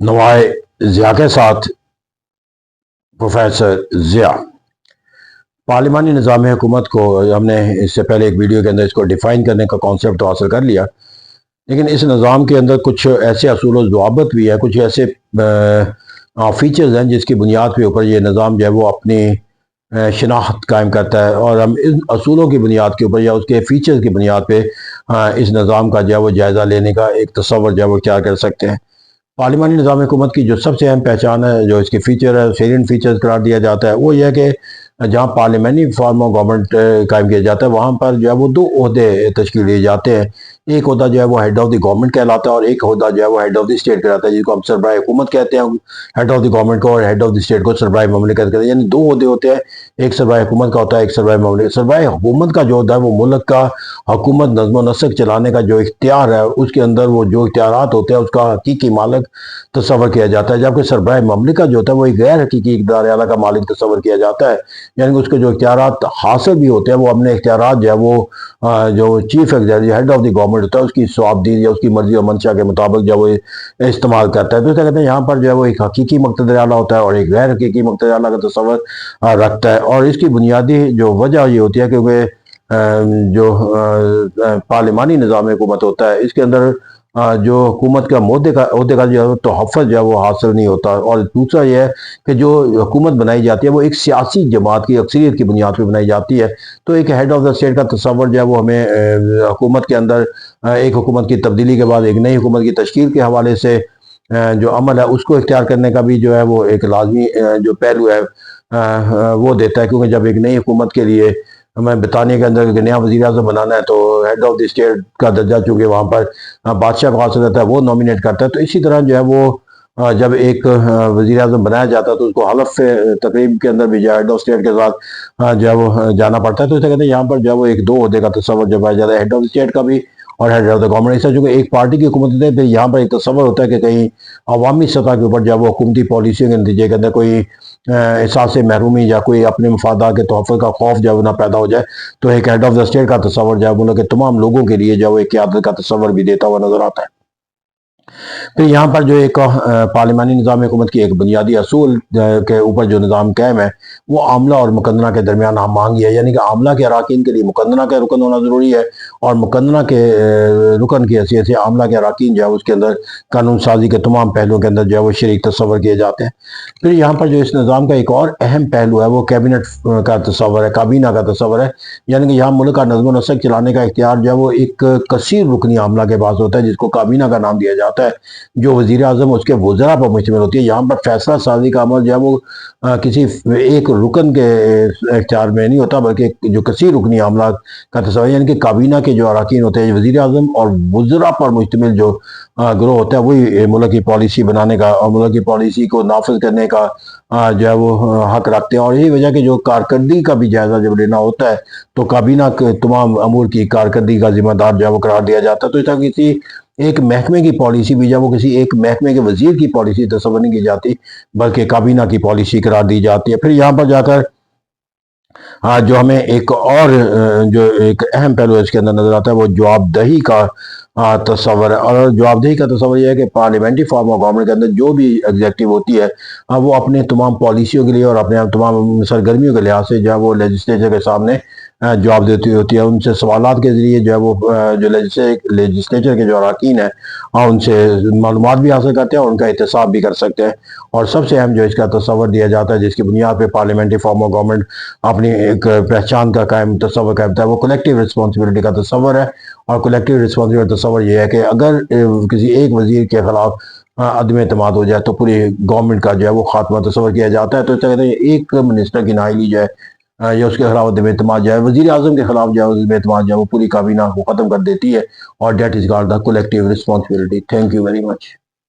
नवाए ज़िया के साथ प्रोफेसर ज़िया। पार्लिमानी निज़ाम हुकूमत को हमने इससे पहले एक वीडियो के अंदर इसको डिफ़ाइन करने का कॉन्सेप्ट तो हासिल कर लिया, लेकिन इस निज़ाम के अंदर कुछ ऐसे असूल व ज़वाबित भी है, कुछ ऐसे फ़ीचर्स हैं जिसकी बुनियाद के ऊपर ये निज़ाम जो है वो अपनी शनाख्त कायम करता है, और हम इन असूलों की बुनियाद के ऊपर या उसके फ़ीचर्स की बुनियाद पे इस निज़ाम का जो है वो जायज़ा लेने का एक तसव्वुर जो है वो इख्तियार कर सकते हैं। पार्लिमानी निज़ाम हुकूमत की जो सबसे अहम पहचान है, जो इसके फ़ीचर है, सेलिएंट फ़ीचर्स करार दिया जाता है, वो ये है कि जहाँ पार्लियामेंट्री फॉर्म ऑफ गवर्नमेंट कायम किया जाता है, वहाँ पर जो है वो दो ओहदे तश्कील दिए जाते हैं। एक ओहदा जो है वो हेड ऑफ़ द गवर्नमेंट कहलाता है, और एक ओहदा जो है वो हेड ऑफ़ द स्टेट कहलाता है, जिसको हम सरबराह हुकूमत कहते हैं, हेड ऑफ़ द गवर्नमेंट को, और हेड ऑफ़ द स्टेट को सरबराह ममलिकत कहते हैं। यानी दो ओहदे होते हैं, एक सरबराह हुकूमत का होता है, एक सरबराह ममलिकत। सरबराह हुकूमत का जो होता है वो मुल्क का हुकूमत नज़्म व नस्क चलाने का जो इख्तियार है, उसके अंदर वो जो इख्तियारात होते हैं उसका हकीकी मालिक तस्वर किया जाता है, जबकि सरबराह ममलिकत जो होता है वो एक गैर हकीकी इक़्तिदार आला का मालिक तस्वर किया जाता है। यानी कि उसके जो इख्तियारात हासिल भी होते हैं, वो अपने इख्तियारात जो है वो जो chief executive head of the government होता है उसकी सवाबदीद या उसकी मर्जी और मंशा के मुताबिक जो वो इस्तेमाल करता है। तो क्या कहते हैं, यहाँ पर जो है वो एक हकीकी मुक़्तदर आला होता है और एक गैर हकीकी मुक़्तदर आला का तस्वर रखता है, और इसकी बुनियादी जो वजह ये होती है क्योंकि जो पार्लिमानी निज़ाम हुकूमत होता है, इसके अंदर जो हुकूमत का ओहदे का जो तोहफ़्फ़ुज़ जो है वो हासिल नहीं होता। और दूसरा ये है कि जो हुकूमत बनाई जाती है वो एक सियासी जमात की अक्सरियत की बुनियाद पर बनाई जाती है। तो एक हेड ऑफ़ द स्टेट का तस्वर जो है वो हमें हुकूमत के अंदर एक हुकूमत की तब्दीली के बाद एक नई हुकूमत की तश्कील के हवाले से जो अमल है उसको इख्तियार करने का भी जो है वो एक लाजमी जो पहलू है वो देता है, क्योंकि जब एक नई हुकूमत के लिए हमें बरतानिया के अंदर एक नया वज़ीर आज़म बनाना है तो हेड ऑफ़ द स्टेट का दर्जा चूँकि वहाँ पर बादशाह को हासिल रहता है, वो नॉमिनेट करता है। तो इसी तरह जो है वो जब एक वज़ीर आज़म बनाया जाता है तो उसको हलफ़ तक़रीब के अंदर भी जो हेड ऑफ़ स्टेट के साथ जो है वो जाना पड़ता है। तो इसे कहते हैं यहाँ पर जो है वो एक दो ओहदे का तस्वर जब आ जाता है, हेड ऑफ़ द स्टेट का भी और हेड ऑफ़ द गवर्नमेंट। ऐसा चूँकि एक पार्टी की हुकूमत होती है, फिर यहाँ पर एक तस्वर होता है कि कहीं अवामी सतह के ऊपर जो है वो हुकूमती पॉलिसियों के नतीजे के अंदर कोई एहसास महरूमी या कोई अपने मफादात के तोहफ़े का खौफ जो है ना पैदा हो जाए, तो एक हेड ऑफ़ द स्टेट का तस्वर जो है मुल्क के तमाम लोगों के लिए जो है वो एक क़यादत का तस्वर भी देता हुआ नज़र आता है। फिर यहाँ पर जो एक पार्लिमानी निज़ाम हुकूमत की एक बुनियादी असूल के ऊपर जो निज़ाम कायम है वो आमला और मुकदना के दरमियान हम मांगी है, यानी कि आमला के अराकीन के लिए मुकदना का रुकन होना ज़रूरी है, और मुकदना के रुकन की हैसियत से आमला के अराकीन जो है उसके अंदर कानून साजी के तमाम पहलुओं के अंदर जो है वो शरीक तस्वर किए जाते हैं। फिर यहाँ पर जो इस निज़ाम का एक और अहम पहलू है वो कैबिनेट का तस्वर है, काबीना का तस्वर है, यानी कि यहाँ मुल्क का नज़्म नस्क चलाने का इख्तियार जो है वो एक कसीर रुकनी आमला के पास होता है, जिसको काबीना का नाम दिया जाता है, जो वज़ीर आज़म उसके वज़रा पर मुश्तमिल होती है। यहाँ पर फैसला साजी का अमल जो है वो किसी एक रुकन के इख्तियार में नहीं होता, बल्कि जो कसीर रुकनी अमला का तस्वर, यानी कि काबीना के जो अराकीन होते हैं वज़ीर आज़म और वज़रा पर मुश्तमिल जो ग्रोह होता है वही मुल्क की पॉलिसी बनाने का और मुल्क की पॉलिसी को नाफिज करने का जो है वो हक रखते हैं। और यही वजह कि जो कारकर्दगी का भी जायज़ा जब लेना होता है तो काबीना के तमाम अमूर की कारकर्दगी का ज़िम्मेदार जो है वो करार दिया जाता है। तो इस किसी एक महकमे की पॉलिसी भी जब वो किसी एक महकमे के वज़ीर की पॉलिसी तस्वर नहीं की जाती, बल्कि काबीना की पॉलिसी करार दी जाती है। फिर यहाँ पर जाकर जो हमें एक और जो एक अहम पहलू इसके अंदर नज़र आता है वो जवाबदेही का तस्वर है। और जवाबदेही का तस्वर यह है कि पार्लियामेंट्री फॉर्म ऑफ गवर्नमेंट के अंदर जो भी एग्जीक्यूटिव होती है वो अपने तमाम पॉलिसियों के लिए और अपने तमाम सरगर्मियों के लिहाज से जो है वो लेजिस्लेचर के सामने जवाब देती होती है। उनसे सवालात के ज़रिए जो है वो जो लेजिस्लेचर के जो अरकान हैं उनसे मालूमात भी हासिल करते हैं और उनका एहतसाब भी कर सकते हैं। और सबसे अहम जो इसका तस्वर दिया जाता है जिसकी बुनियाद पर पार्लियामेंट्री फॉर्म ऑफ गवर्नमेंट अपनी एक पहचान का कायम तस्वर करता है वो कलेक्टिव रिस्पॉन्सिबिलिटी का तस्वर है। और कलेक्टिव रिस्पॉन्सिबिलिटी तस्वर ये है कि अगर किसी एक वज़ीर के खिलाफ अदम एतमाद हो जाए तो पूरी गवर्नमेंट का जो है वो खात्मा तस्वर किया जाता है। तो कहते हैं एक मिनिस्टर की नाअहली जो है या उसके खिलाफ अदम एतमाद जो है वज़ीर आज़म के खिलाफ जो है अदम एतमाद जो है वो पूरी काबीना को ख़त्म कर देती है, और that is called the collective responsibility. Thank you very much.